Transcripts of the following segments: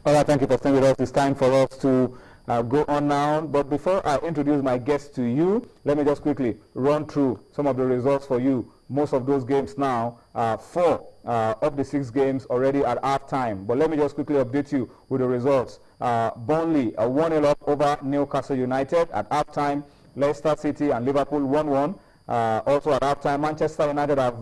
All right, thank you for staying with us. It's time for us to go on now. But before I introduce my guests to you, let me just quickly run through some of the results for you. Most of those games now, 4 of the 6 games already at halftime. But let me just quickly update you with the results. Burnley 1-0 up over Newcastle United at halftime. Leicester City and Liverpool 1-1. Also at halftime, Manchester United have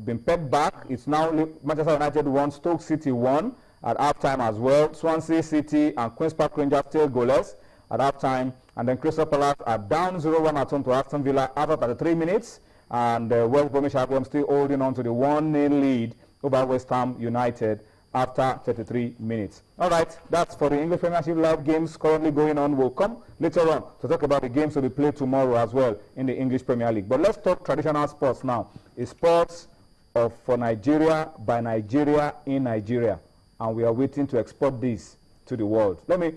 been pegged back. It's now Manchester United 1, Stoke City 1 at halftime as well. Swansea City and Queen's Park Rangers still goalless at halftime. And then Crystal Palace are down 0-1 at home to Aston Villa after 33 minutes. And West Bromwich Albion still holding on to the 1-0 lead over West Ham United after 33 minutes. All right, that's for the English Premiership live games currently going on. We'll come later on to talk about the games to be played tomorrow as well in the English Premier League. But let's talk traditional sports now. It's sports for Nigeria, by Nigeria, in Nigeria. And we are waiting to export this to the world. Let me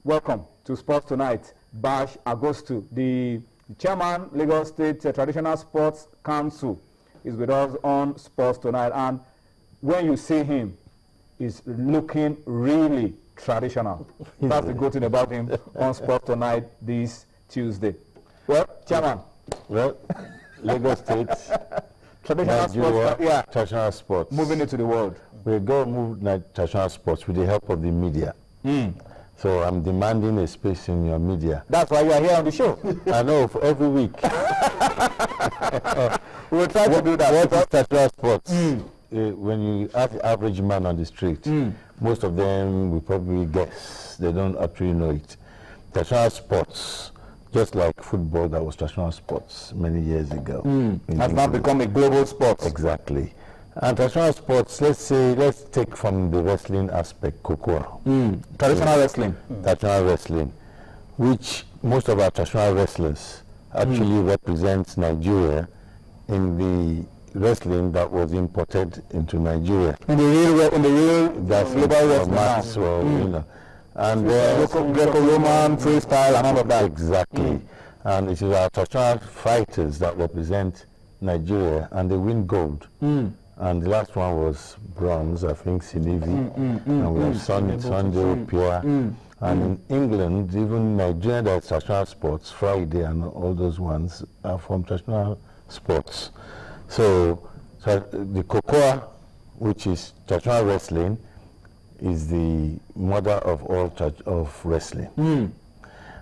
welcome to Sports Tonight, Bash Agusto, the chairman, Lagos State Traditional Sports Council, is with us on Sports Tonight. And when you see him, he's looking really traditional. That's the good thing about him on Sports Tonight this Tuesday. Well, chairman. Well, Lagos State traditional sports, yeah. Traditional sports. Moving it to the world. We're going to move traditional sports with the help of the media. So I'm demanding a space in your media. That's why you are here on the show. I know, for every week. We'll try to do that. What is traditional sports? When you ask the average man on the street, most of them will probably guess. They don't actually know it. Traditional sports, just like football, that was traditional sports many years ago. Has now become a global sport. Exactly. And traditional sports, let's take from the wrestling aspect, Cocoa. Traditional wrestling. Traditional wrestling, which most of our traditional wrestlers actually represents Nigeria in the wrestling that was imported into Nigeria. In the real global wrestling now. You know, and Greco-Roman, freestyle, and all of that. Exactly. And it is our traditional fighters that represent Nigeria, and they win gold. And the last one was bronze, I think, Silivi. And we have Sunday, Pure. And in England, even Nigeria, that's traditional sports, Friday and all those ones are from traditional sports. So the Cocoa, which is traditional wrestling, is the mother of all of wrestling.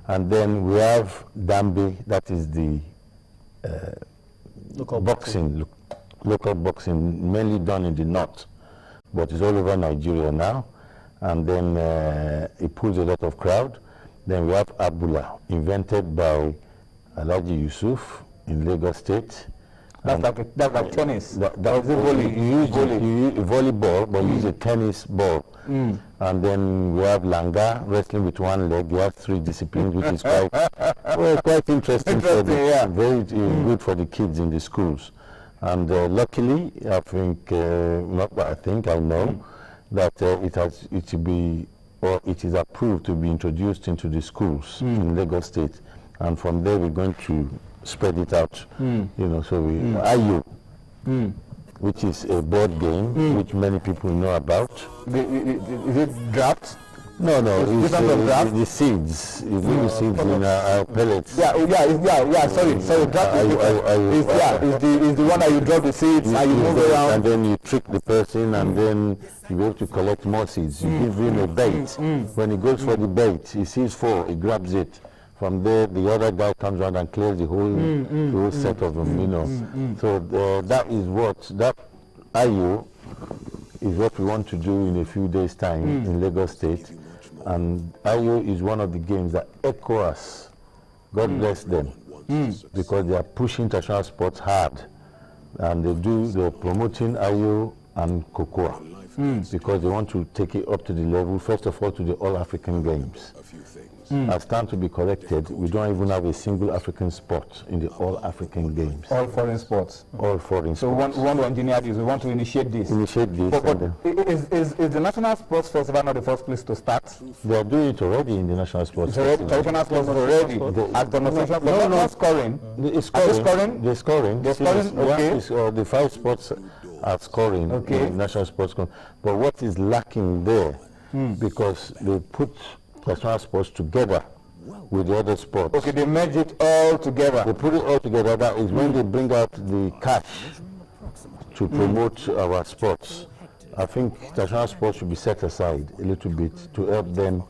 And then we have Dambe, that is the local boxing, mainly done in the north, but it's all over Nigeria now. And then it pulls a lot of crowd. Then we have Abula, invented by Alhaji Yusuf in Lagos State. That's like tennis. You use volleyball, but use a tennis ball. And then we have Langa, wrestling with one leg. You have 3 disciplines, which is quite interesting. Very good for the kids in the schools. And luckily, I think, I know that it is approved to be introduced into the schools in Lagos State, and from there we're going to spread it out. You know, so we IU, which is a board game which many people know about. Is it draft? No, it's the seeds. You do the seeds in our pellets. Sorry. Draft is the one that you drop the seeds and you move around. And then you trick the person, and then you have to collect more seeds. You give him a bait. When he goes for the bait, he sees 4, he grabs it. From there, the other guy comes around and clears the whole set of them, you know. So that is that IU is what we want to do in a few days' time in Lagos State. And IU is one of the games that ECOWAS, God bless them, because they are pushing traditional sports hard. And they're promoting IU and Cocoa because they want to take it up to the level, first of all, to the All-African Games. As time to be corrected, we don't even have a single African sport in the All-African Games. All foreign sports. All foreign sports. So we want to engineer this, we want to initiate this. But is the National Sports Festival not the first place to start? They are doing it already in the National Sports Festival. Traditional sports already. As demonstration for not scoring. They're scoring. They're scoring, okay. The 5 sports are scoring in National Sports. But what is lacking there because they put professional sports together with the other sports. Okay, they merge it all together. They put it all together. That is when they bring out the cash to promote our sports. I think traditional sports should be set aside a little bit to help them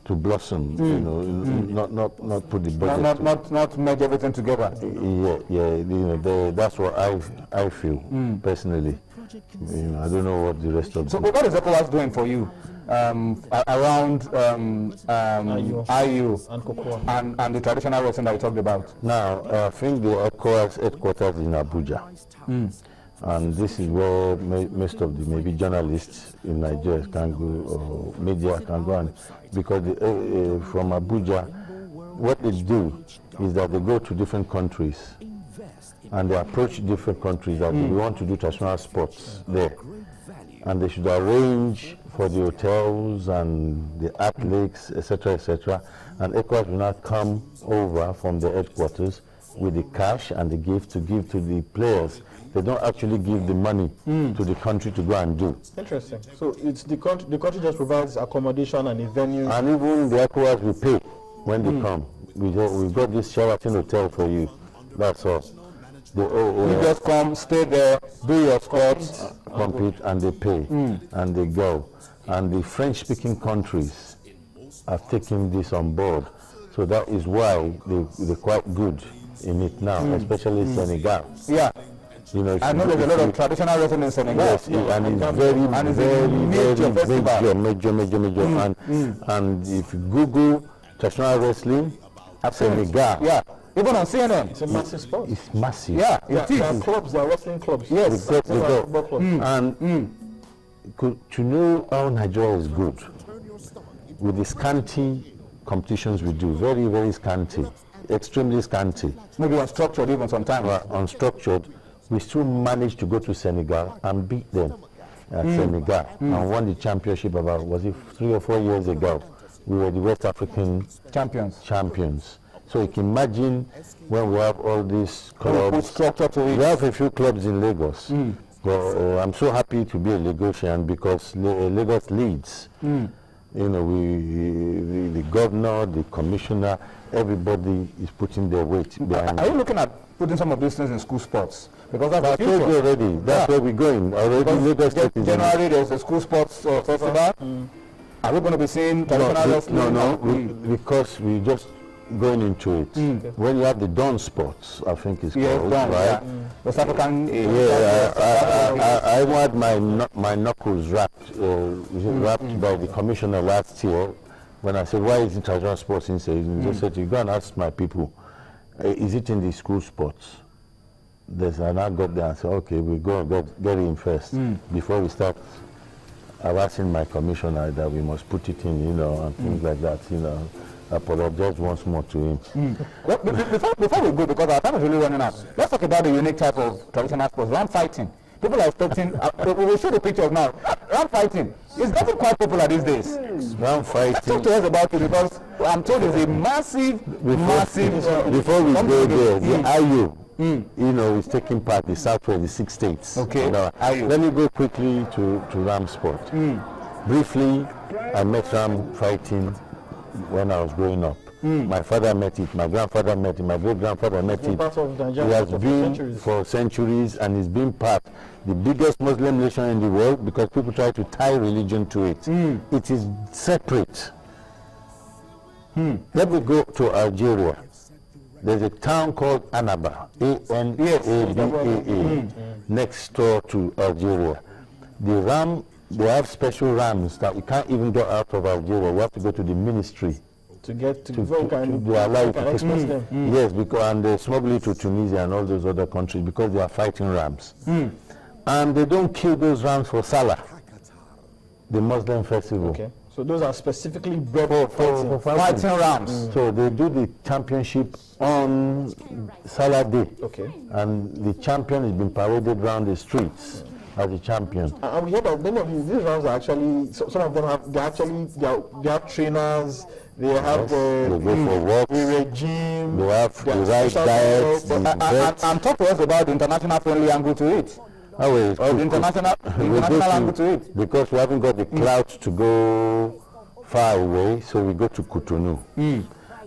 to blossom. You know, not put the budget. Not merge everything together. Yeah. You know, that's what I feel personally. You know, I don't know what the rest of. So what is ECOWAS doing for you around IU and the traditional wrestling that you talked about? Now, I think the ECOWAS headquarters in Abuja. And this is where most of the maybe journalists in Nigeria can go, or media can go, and because from Abuja, what they do is that they go to different countries and they approach different countries that we want to do traditional sports there, and they should arrange for the hotels and the athletes, etc., and ECOWAS will not come over from the headquarters with the cash and the gift to give to the players. They don't actually give the money to the country to go and do. Interesting. So it's the country just provides accommodation and a venue. And even the ECOWAS will pay when they come. We've got this Sheraton hotel for you. That's all. You just come, stay there, do your sports, compete, and they pay, and they go. And the French-speaking countries have taken this on board. So that is why they're quite good in it now, especially Senegal. Yeah. You know, I know there's a lot of traditional wrestling in Senegal. Yes, and it's major. And if you Google traditional wrestling, Senegal. Yeah, even on CNN. It's a massive sport. It's massive. Yeah, it is. There are clubs, there are wrestling clubs. Yes. They go. And to know how Nigeria is good, with the scanty competitions we do, very, very scanty, extremely scanty. Maybe unstructured even sometimes. Unstructured. We still managed to go to Senegal and beat them at Senegal and won the championship about, was it 3 or 4 years ago? We were the West African champions. So you can imagine when we have all these clubs. Structure to it. We have a few clubs in Lagos. But I'm so happy to be a Lagosian because Lagos leads. You know, the governor, the commissioner, everybody is putting their weight behind. Are you looking at putting some of these things in school sports? Because that's I told you already. That's where we're going. Already, Lagos State is January there's a school sports festival. Are we going to be seeing traditional wrestling? No, because we just going into it. When you have the dawn sports, I think it's called, right? Yeah. West African. I want my knuckles wrapped by the commissioner last year when I said, why is it traditional sports in season? They said, you go and ask my people, is it in the school sports? And I got there and said, okay, we go and get in first before we start harassing my commissioner that we must put it in, you know, and things like that, you know. I apologize once more to him. Well, before we go, because our time is really running out, let's talk about the unique type of traditional sports, round fighting. People are expecting, we will show the pictures now. Round fighting is getting quite popular these days. Round fighting. Talk to us about it because I'm told it's a massive. Before we go there, the IU, you know, is taking part, the Southwest, the 6 states. Okay. Let me go quickly to Ram sport. Briefly, I met Ram fighting when I was growing up. My father met it, my grandfather met it, my great-grandfather met it. He has been for centuries and it's been part, the biggest Muslim nation in the world because people try to tie religion to it. It is separate. Let me go to Algeria. There's a town called Annaba, Anabaa, next door to Algeria. They have special rams that we can't even get out of Algeria. We have to go to the ministry to get to allow to export them. Yes, because and they smuggle it to Tunisia and all those other countries because they are fighting rams. And they don't kill those rams for Salah, the Muslim festival. Okay. So those are specifically bred for fighting rams. So they do the championship on Salah Day. Okay. And the champion has been paraded around the streets as a champion. And we hear that many of these rams are actually, some of them have, they have trainers, they have they go for walks, the regime, they have the right diet. And talk to us about the international friendly angle to it. Oh, well, Or the international angle to it? Because we haven't got the clouds to go far away, so we go to Cotonou.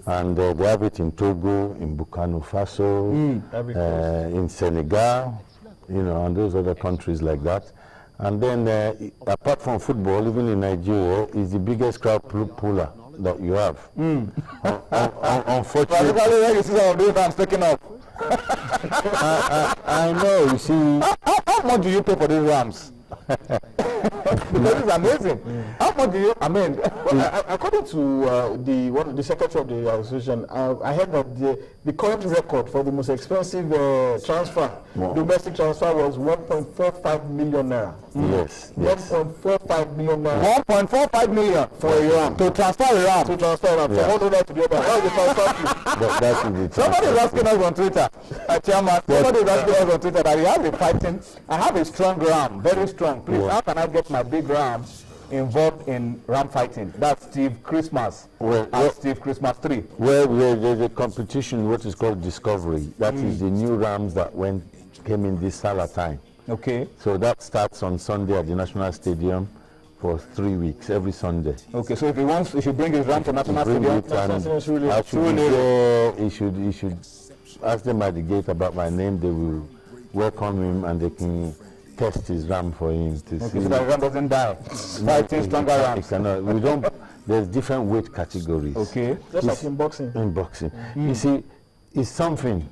And they have it in Togo, in Burkina Faso, in Senegal, you know, and those other countries like that. And then, apart from football, even in Nigeria, is the biggest crowd puller that you have. Unfortunately, particularly when you see some of those rams taking up. I know. You see, How much do you pay for these rams? Because it's amazing. How much do you? I mean, According to the secretary of the association, I heard that the current record for the most expensive domestic transfer was 1.45 million naira. yes. 1.45 million naira 1.45 million for a ram. to transfer a ram. To transfer a ram from one owner to the other. How is the transfer fee? That's the Somebody is asking us on Twitter, Chairman. Somebody is asking us on Twitter that he has a fighting. I have a strong ram, very strong. Please, how can I get my big ram involved in ram fighting? That's Steve Christmas. Steve Christmas 3. Well, there's a competition, what is called Discovery. That is the new rams that came in this Salah time. Okay. So that starts on Sunday at the National Stadium for 3 weeks, every Sunday. Okay, so if he should bring his ram to National Bring Stadium. it and he should ask them at the gate about my name. They will welcome him and they can test his ram for him to see. So that the ram doesn't die. Fighting stronger rams. We don't. There's different weight categories. Okay. Just like in boxing. In boxing, you see, it's something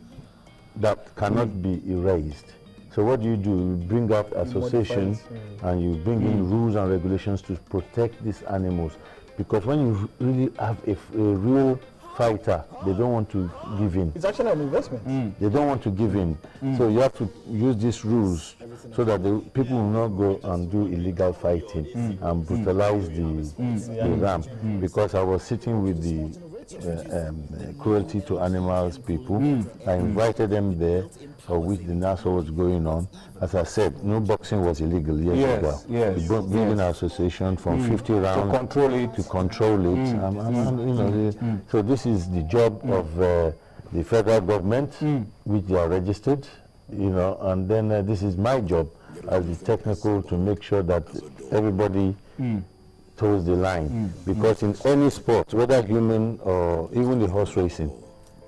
that cannot be erased. So what do? You bring out associations and you bring in rules and regulations to protect these animals, because when you really have a real fighter, they don't want to give in. It's actually an investment. They don't want to give in. So you have to use these rules so that the people will not go and do illegal fighting and brutalize the ram. Because I was sitting with the cruelty to animals people. I invited them there, for which the NASA was going on. As I said, no boxing was illegal years ago. We brought in an association from 50 rounds to control it. And, you know, so this is the job of the federal government, which they are registered, you know, and then this is my job as the technical to make sure that everybody toes the line, because in any sport, whether human or even the horse racing,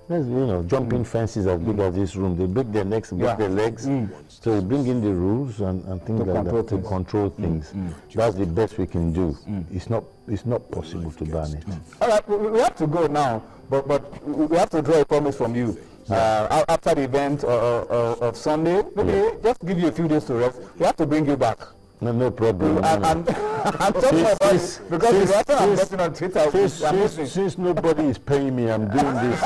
there's, you know, jumping fences as big as this room, they break their necks, break their legs. So we bring in the rules and things like that to control things. That's the best we can do. It's not possible to ban it. All right, we have to go now, but we have to draw a promise from you. After the event of Sunday, maybe just give you a few days to rest. We have to bring you back. No problem. I'm talking about it because the reaction I'm getting on Twitter is amazing. Since nobody is paying me, I'm doing this.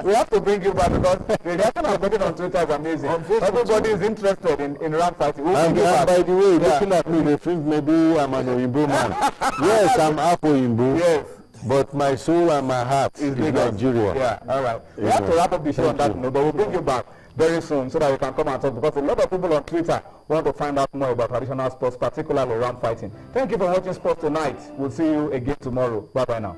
We have to bring you back because the reaction I'm getting on Twitter is amazing. Everybody is interested in ram fighting. And by the way, looking at me, they think maybe I'm an Oyinbo man. Yes, I'm half Oyinbo. Yes. But my soul and my heart is Nigeria. Yeah, all right. We have to wrap up the show on that note, but we'll bring you back very soon so that we can come and talk, because a lot of people on Twitter want to find out more about traditional sports, particularly ram fighting. Thank you for watching Sports Tonight. We'll see you again tomorrow. Bye-bye now.